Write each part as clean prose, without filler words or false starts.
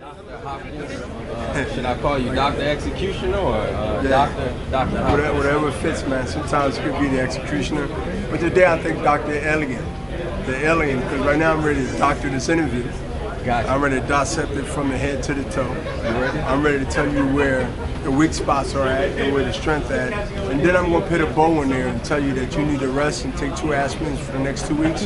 Dr. Hopkins. Should I call you Dr. Executioner or Dr. Hopkins? Whatever fits, man. Sometimes it could be the executioner, but today I think Dr. Elegant, the alien, because right now I'm ready to doctor this interview. Gotcha. I'm ready to dissect it from the head to the toe. You ready? I'm ready to tell you where the weak spots are at and where the strength at. And then I'm going to put a bow in there and tell you that you need to rest and take 2 aspirins for the next 2 weeks.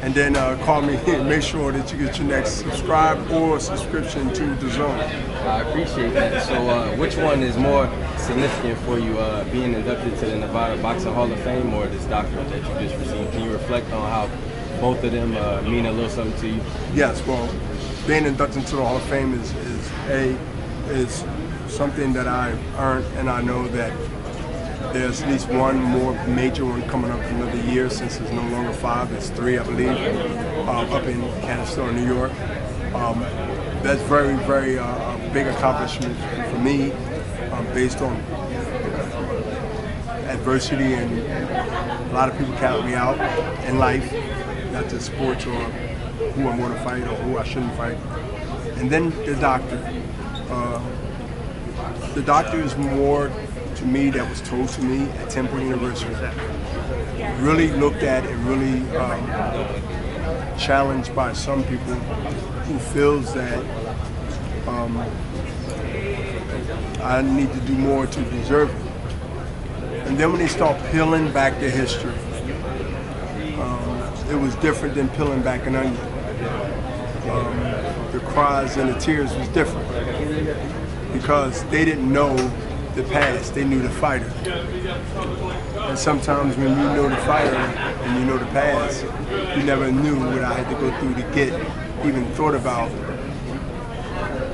And then call me and make sure that you get your next subscribe or subscription to the Zone. I appreciate that. So which one is more significant for you, being inducted to the Nevada Boxing Hall of Fame or this doctorate that you just received? Can you reflect on how both of them mean a little something to you? Yes, well, being inducted to the Hall of Fame is something that I've earned, and I know that there's at least one more major one coming up in another year, since it's no longer 5, it's 3, I believe, up in Canada, New York. That's very, very big accomplishment for me, based on adversity, and a lot of people count me out in life, not just sports or who I'm going to fight or who I shouldn't fight. And then the doctor. The doctor is more to me that was told to me at Temple University. Really looked at and really challenged by some people who feels that I need to do more to deserve it. And then when they start peeling back the history, it was different than peeling back an onion. The cries and the tears was different because they didn't know the past, they knew the fighter. And sometimes when you know the fighter and you know the past, you never knew what I had to go through to get, even thought about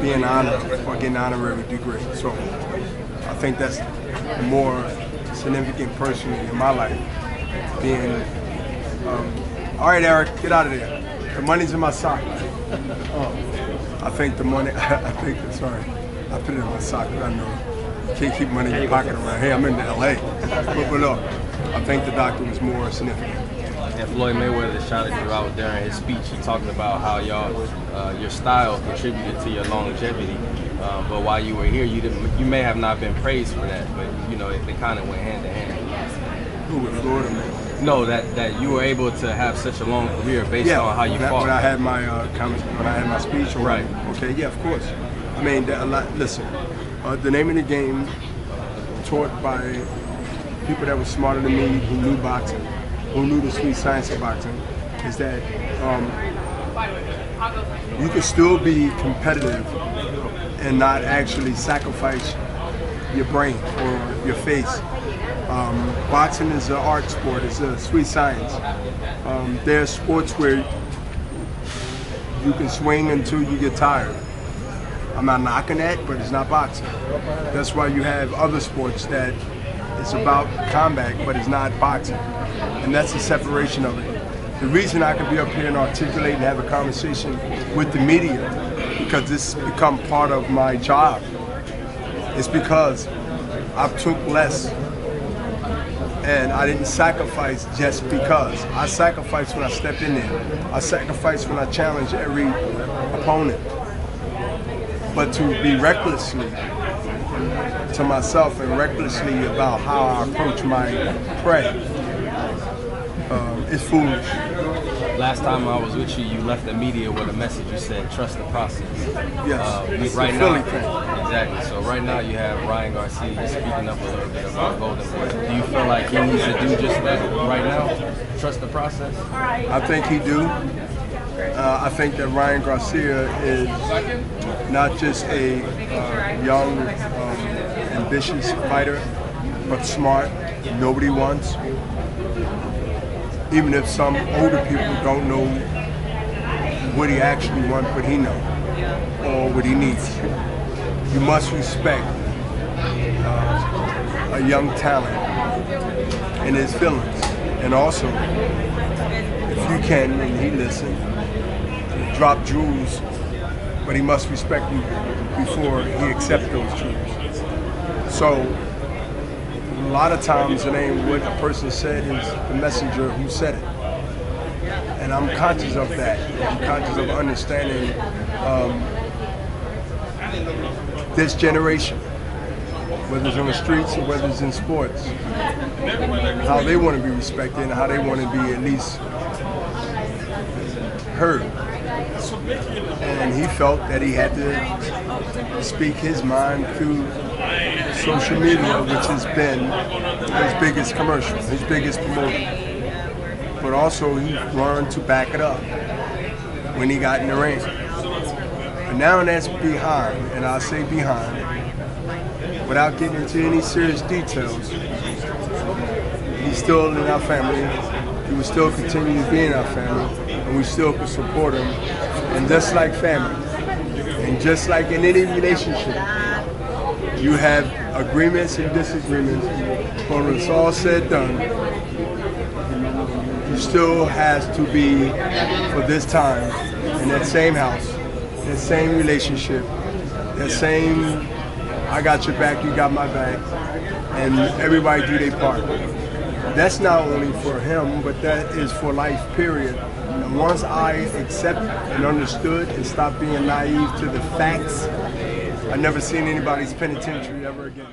being honored or getting an honorary degree. So I think that's more significant personally in my life, being, all right, Eric, get out of there. The money's in my sock. I think the money, sorry, I put it in my sock because I know you can't keep money in your pocket around here. I'm in LA. But look, I think the doctor was more significant. And Floyd Mayweather shouted you out during his speech. He talked about how your style contributed to your longevity. But while you were here, you may have not been praised for that, but you know, they kind of went hand in hand. Who was Florida? No, that you were able to have such a long career based on how you fought. When I had my when I had my speech, right? Okay, yeah, of course. I mean, listen, the name of the game, taught by people that were smarter than me, who knew boxing, who knew the sweet science of boxing, is that you can still be competitive and not actually sacrifice your brain or your face. Boxing is an art sport, it's a sweet science. There are sports where you can swing until you get tired. I'm not knocking that, but it's not boxing. That's why you have other sports that it's about combat, but it's not boxing. And that's the separation of it. The reason I can be up here and articulate and have a conversation with the media, because this has become part of my job, is because I took less. And I didn't sacrifice just because. I sacrificed when I stepped in there. I sacrificed when I challenged every opponent. But to be recklessly to myself and recklessly about how I approach my prey is foolish. Last time I was with you, you left the media with a message. You said, trust the process. Yes, right the now, Philly thing. Exactly. So right now you have Ryan Garcia speaking up a little bit about Golden Boy. Do you feel like he needs to do just that right now? Trust the process? I think he do. I think that Ryan Garcia is not just a young, ambitious fighter, but smart. Nobody wants. Even if some older people don't know what he actually wants, but he knows, or what he needs. You must respect a young talent and his feelings. And also, if you can, and he listen, drop jewels, but he must respect you before he accepts those jewels. So, a lot of times it ain't what a person said, it's the messenger who said it. And I'm conscious of that. I'm conscious of understanding this generation, whether it's on the streets or whether it's in sports, how they want to be respected and how they want to be at least heard. And he felt that he had to speak his mind through social media, which has been his biggest commercial, his biggest promotion. But also he learned to back it up when he got in the ring. But now that's behind, and I say behind, without getting into any serious details, he's still in our family. He will still continue to be in our family, and we still can support him. And just like family, and just like in any relationship, you have agreements and disagreements. But when it's all said done, you still has to be, for this time, in that same house, that same relationship, that same, I got your back, you got my back, and everybody do their part. That's not only for him, but that is for life, period. And once I accept and understood and stopped being naive to the facts, I've never seen anybody's penitentiary ever again.